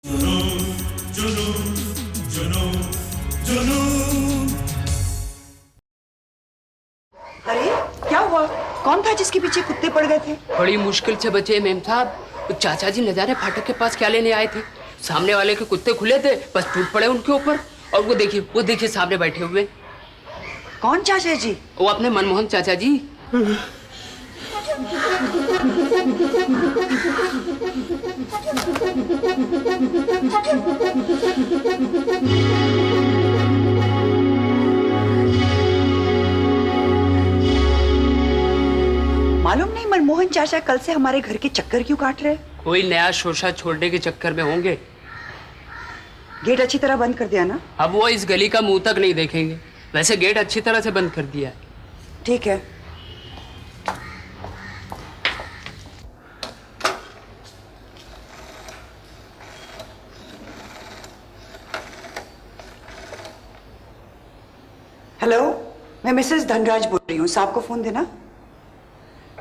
अरे क्या हुआ? कौन था जिसके पीछे कुत्ते पड़ गए थे? बड़ी मुश्किल से बचे मेम साहब। चाचा जी न जाने फाटक के पास क्या लेने आए थे। सामने वाले के कुत्ते खुले थे, बस टूट पड़े उनके ऊपर। और वो देखिए सामने बैठे हुए। कौन चाचा जी? वो अपने मनमोहन चाचा जी। मालूम नहीं मनमोहन चाचा कल से हमारे घर के चक्कर क्यों काट रहे? कोई नया शोषा छोड़ने के चक्कर में होंगे। गेट अच्छी तरह बंद कर दिया ना? अब वो इस गली का मुंह तक नहीं देखेंगे। वैसे गेट अच्छी तरह से बंद कर दिया है। ठीक है। हेलो, मैं मिसेस धनराज बोल रही हूँ। साहब को फोन देना।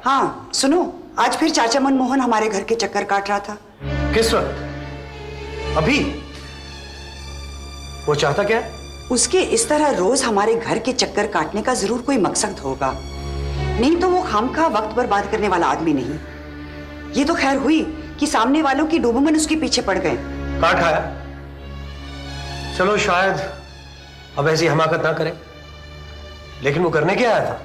हाँ सुनो, आज फिर चाचा मनमोहन हमारे घर के चक्कर काट रहा था। किस वक्त? अभी? वो चाहता क्या? उसके इस तरह रोज हमारे घर के चक्कर काटने का जरूर कोई मकसद होगा, नहीं तो वो खामखा वक्त बर्बाद करने वाला आदमी नहीं। ये तो खैर हुई कि सामने वालों की डोबरमैन उसके पीछे पड़ गए। काट खाया? चलो शायद अब ऐसी हमाकत ना करे, लेकिन वो करने क्या आया था?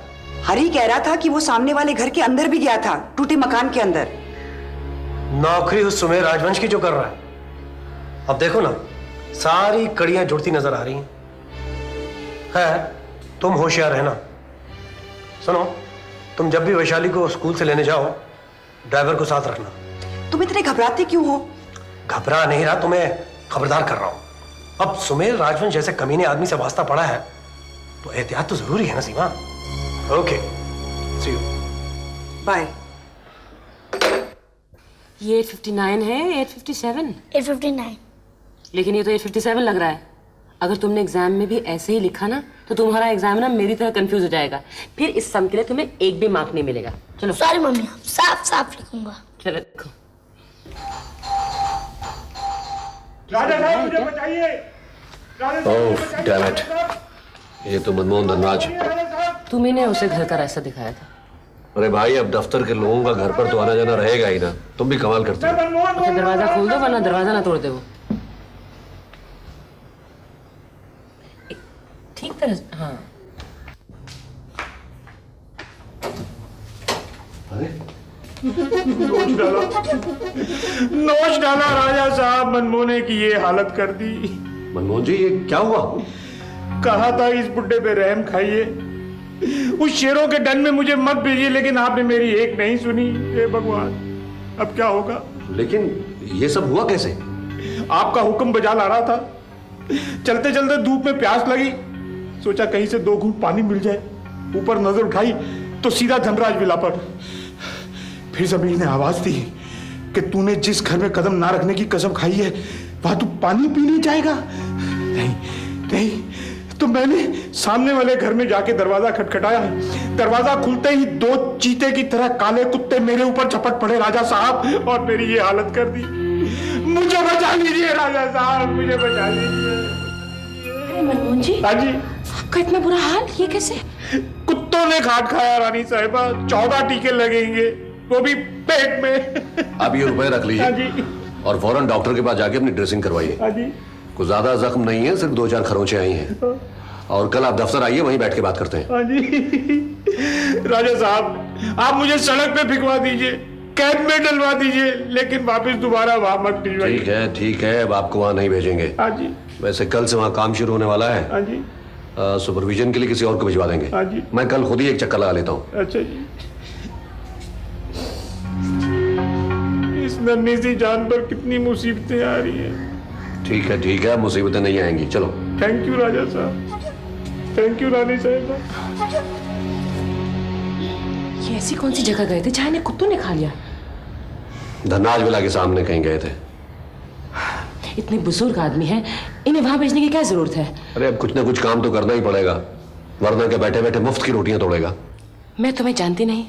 हरी कह रहा था कि वो सामने वाले घर के अंदर भी गया था, टूटे मकान के अंदर। नौकरी उस सुमेर राजवंश की जो कर रहा है। अब देखो ना, सारी कड़ियां जुड़ती नजर आ रही हैं। तुम होशियार रहना। सुनो, तुम जब भी वैशाली को स्कूल से लेने जाओ, ड्राइवर को साथ रखना। तुम इतने घबराते क्यों हो? घबरा नहीं रहा, तुम्हें खबरदार कर रहा हूं। अब सुमेर राजवंश जैसे कमीने आदमी से वास्ता पड़ा है तो एहतियात तो जरूरी है ना Seema. Okay, see you. Bye. ये 859 है, 857? 859। लेकिन ये तो 857 लग रहा है। अगर तुमने एग्जाम में भी ऐसे ही लिखा ना तो तुम्हारा एग्जाम ना मेरी तरह कंफ्यूज हो जाएगा। फिर इस सम के लिए तुम्हें एक भी मार्क नहीं मिलेगा। चलो। सॉरी मम्मी, साफ साफ लिखूंगा। चलो देखो। राजा साहब मुझे बचाइए। ओह डैम इट, ये तो मनमोहन धनराज। तुम्ही ने उसे घर का रास्ता दिखाया था। अरे भाई, अब दफ्तर के लोगों का घर पर तो आना जाना रहेगा ही ना। तुम भी कमाल करते हो। तो दरवाजा खोल दो वरना दरवाजा ना तोड़ दे वो। ठीक तरह से, हाँ। नोच डाला राजा साहब, मनमोहन की ये हालत कर दी। मनमोहन जी, ये क्या हुआ? कहा था इस बुड्ढे पे रहम खाइए, उस शेरों के डन में मुझे मत भेजिए, लेकिन आपने मेरी एक नहीं सुनी। हे भगवान, अब क्या होगा? लेकिन ये सब हुआ कैसे? आपका हुक्म बजा ला रहा था। चलते चलते धूप में प्यास लगी, सोचा कहीं से 2 घूंट पानी मिल जाए। ऊपर नजर उठाई तो सीधा धनराज विला पर। फिर जमीन ने आवाज दी कि तूने जिस घर में कदम ना रखने की कसम खाई है वहां तू पानी पीने जाएगा। नहीं नहीं, तो मैंने सामने वाले घर में जाके दरवाजा खटखटाया। दरवाजा खुलते ही 2 चीते की तरह काले कुत्ते मेरे ऊपर झपट पड़े राजा साहब, और मेरी ये हालत कर दी। मुझे बचा लीजिए राजा साहब, मुझे बचा लीजिए। अरे मनमोहन जी, हाँ जी। आपका इतना बुरा हाल, ये कैसे? कुत्तों ने घाट खाया रानी साहिबा। 14 टीके लगेंगे, वो भी पेट में। आप ये रुपए रख हाँ लीजिए जी। और फौरन डॉक्टर के पास जाके अपनी ड्रेसिंग करवाइए। हाँ जी। कुछ ज्यादा जख्म नहीं है, सिर्फ 2-4 खरोंचे आई हैं। और कल आप दफ्तर आइए, वहीं बैठ के बात करते हैं। हाँ जी। राजा साहब, आप मुझे सड़क पे फिकवा दीजिए, कैद में डलवा दीजिए, लेकिन वापस दोबारा वहां मत भिजवाइए। ठीक है, अब आपको वहां नहीं भेजेंगे। हाँ जी। वैसे कल से वहां काम शुरू होने वाला है। हाँ जी। सुपरविजन के लिए किसी और को भिजवा देंगे। हाँ जी। मैं कल खुद ही एक चक्कर लगा लेता हूँ। अच्छा जी। इस नन्ही सी जान पर कितनी मुसीबतें आ रही हैं। ठीक है, मुसीबतें नहीं आएंगी। चलो। थैंक यू राजा साहब, थैंक यू रानी साहिबा। ये ऐसी कौन सी जगह गए थे जहाँ इन्हें कुत्तों ने खा लिया? धनराज विला के सामने कहीं गए थे। इतने बुजुर्ग आदमी हैं, इन्हें वहां भेजने की क्या जरूरत है? अरे अब कुछ ना कुछ काम तो करना ही पड़ेगा, वरना क्या बैठे बैठे मुफ्त की रोटियां तोड़ेगा। मैं तुम्हें जानती नहीं।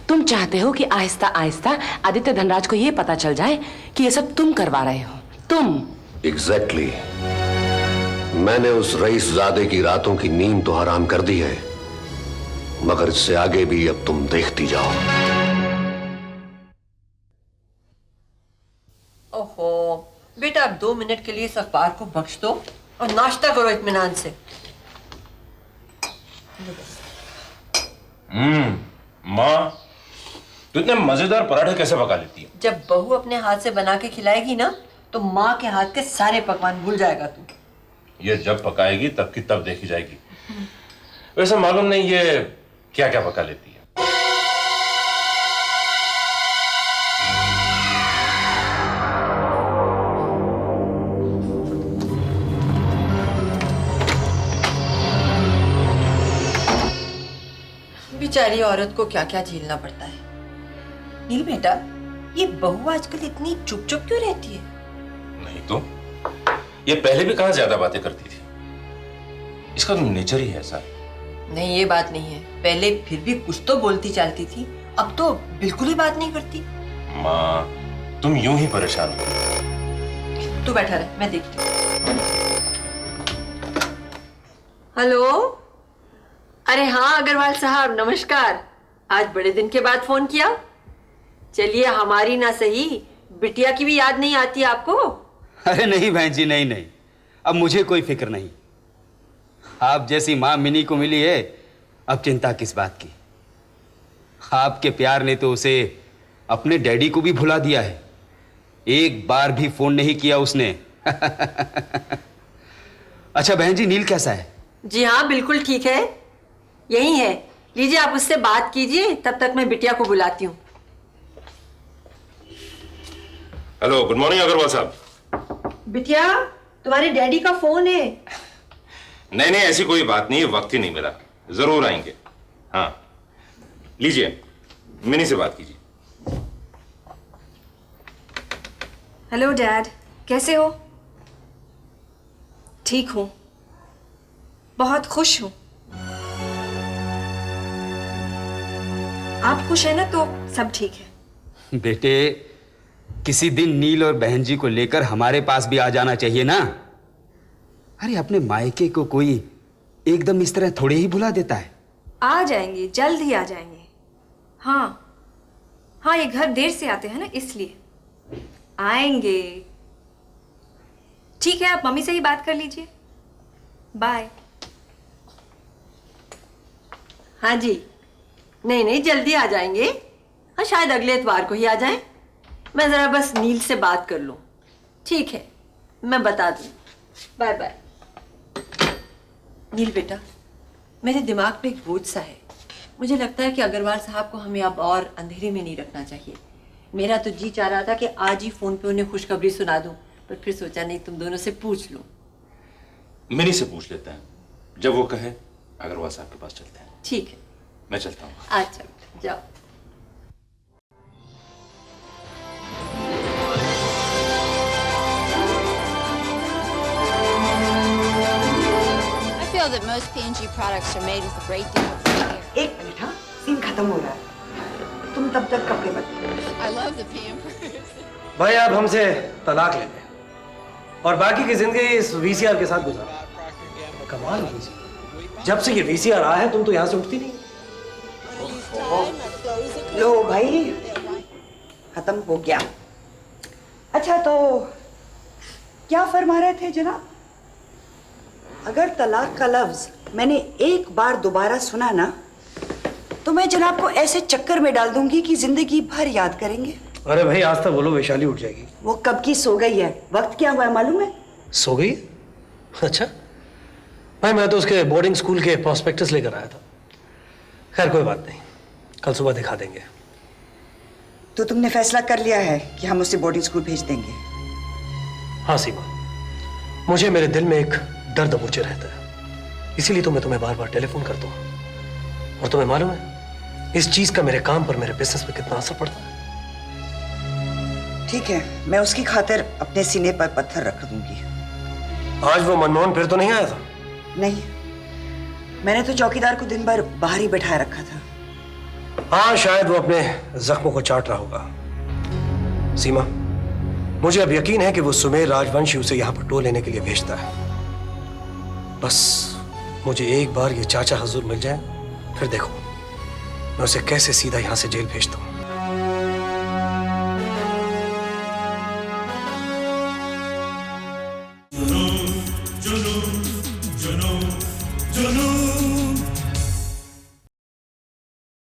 तुम चाहते हो कि आहिस्ता आहिस्ता आदित्य धनराज को यह पता चल जाए कि ये सब तुम करवा रहे हो, तुम। एग्जैक्टली मैंने उस रईसजादे की रातों की नींद तो हराम कर दी है, मगर इससे आगे भी अब तुम देखती जाओ। ओहो बेटा, अब 2 मिनट के लिए इस अखबार को बख्श दो और नाश्ता करो इत्मीनान से। माँ, तू इतने मजेदार पराठे कैसे पका लेती है? जब बहू अपने हाथ से बना के खिलाएगी ना, तो माँ के हाथ के सारे पकवान भूल जाएगा तू। ये जब पकाएगी तब की तब देखी जाएगी। वैसे मालूम नहीं ये क्या क्या पका लेती है। बेचारी औरत को क्या क्या झेलना पड़ता है। नील बेटा, ये बहू आजकल इतनी चुप चुप क्यों रहती है? नहीं तो ये पहले भी कहाँ ज्यादा बातें करती थी। इसका तो नेचर ही है ऐसा। नहीं, ये बात नहीं है। पहले फिर भी कुछ तो बोलती चालती थी, अब तो बिल्कुल ही बात नहीं करती। माँ, तुम यूं ही परेशान हो। तू बैठा रह, मैं देखती हूँ। हेलो। अरे हाँ अग्रवाल साहब, नमस्कार। आज बड़े दिन के बाद फोन किया। चलिए, हमारी ना सही, बिटिया की भी याद नहीं आती आपको? अरे नहीं बहन जी, नहीं नहीं, अब मुझे कोई फिक्र नहीं। आप जैसी माँ मिनी को मिली है, अब चिंता किस बात की। आपके प्यार ने तो उसे अपने डैडी को भी भुला दिया है। एक बार भी फोन नहीं किया उसने। अच्छा बहन जी, नील कैसा है? जी हाँ, बिल्कुल ठीक है, यही है। लीजिए, आप उससे बात कीजिए, तब तक मैं बिटिया को बुलाती हूँ। हेलो, गुड मॉर्निंग अग्रवाल साहब। बिटिया, तुम्हारे डैडी का फोन है। नहीं नहीं, ऐसी कोई बात नहीं, वक्त ही नहीं मिला। जरूर आएंगे। हाँ, लीजिए, मिनी से बात कीजिए। हेलो डैड, कैसे हो? ठीक हूँ, बहुत खुश हूँ। आप खुश हैं ना, तो सब ठीक है। बेटे, किसी दिन नील और बहन जी को लेकर हमारे पास भी आ जाना चाहिए ना। अरे अपने मायके को कोई एकदम इस तरह थोड़े ही भुला देता है। आ जाएंगे, जल्द ही आ जाएंगे। हाँ हाँ, ये घर देर से आते हैं ना, इसलिए आएंगे। ठीक है, आप मम्मी से ही बात कर लीजिए। बाय। हाँ जी, नहीं नहीं, जल्दी आ जाएंगे। हाँ, शायद अगले इतवार को ही आ जाएं। मैं जरा बस नील से बात कर लूं। ठीक है, मैं बता दूं। Bye bye. नील बेटा, मेरे दिमाग में एक बोझ सा है। मुझे लगता है कि अग्रवाल साहब को हमें अब और अंधेरे में नहीं रखना चाहिए। मेरा तो जी चाह रहा था कि आज ही फोन पे उन्हें खुशखबरी सुना दूं, पर फिर सोचा नहीं, तुम दोनों से पूछ लूं। मिनी से पूछ लेते हैं, जब वो कहे अग्रवाल साहब के पास चलते हैं। ठीक है, मैं चलता हूँ। अच्छा जाओ। I feel that most P&G products are made with a great deal of care. एक मिनट, हाँ, सीन खत्म हो रहा है, तुम तब तक कपड़े बदलो। I love the Pampers. भाई आप हमसे तलाक ले लें और बाकी की जिंदगी इस वीसीआर के साथ गुजारो। कमाल है, जब से ये वीसीआर आया है तुम तो यहाँ से उठती नहीं। लो भाई, खत्म हो गया। अच्छा, तो क्या फरमा रहे थे जनाब? अगर तलाक का लफ्ज मैंने एक बार दोबारा सुना ना, तो मैं जनाब को ऐसे चक्कर में डाल दूंगी कि जिंदगी भर याद करेंगे। अरे भाई आज तक बोलो, वैशाली उठ जाएगी। वो कब की सो गई है। वक्त क्या हुआ है मालूम है? सो गई? अच्छा भाई, मैं तो उसके बोर्डिंग स्कूल के प्रोस्पेक्टस लेकर आया था। खैर कोई बात नहीं, कल सुबह दिखा देंगे। तो तुमने फैसला कर लिया है कि हम उसे बोर्डिंग स्कूल भेज देंगे? हाँ सीमा, मुझे मेरे दिल में एक दर्द दबोचे रहता है, इसीलिए तो मैं तुम्हें बार बार टेलीफोन करता हूँ। और तुम्हें मालूम है इस चीज का मेरे काम पर, मेरे बिजनेस पे कितना असर पड़ता है। ठीक है, मैं उसकी खातिर अपने सीने पर पत्थर रख दूंगी। आज वो मनमोहन फिर तो नहीं आया था? नहीं, मैंने तो चौकीदार को दिन भर बाहर ही बैठाए रखा था। हाँ, शायद वो अपने जख्मों को चाट रहा होगा। सीमा, मुझे अब यकीन है कि वो सुमेर राजवंशी उसे यहां पर टो लेने के लिए भेजता है। बस मुझे एक बार ये चाचा हजूर मिल जाए, फिर देखो मैं उसे कैसे सीधा यहां से जेल भेजता हूं।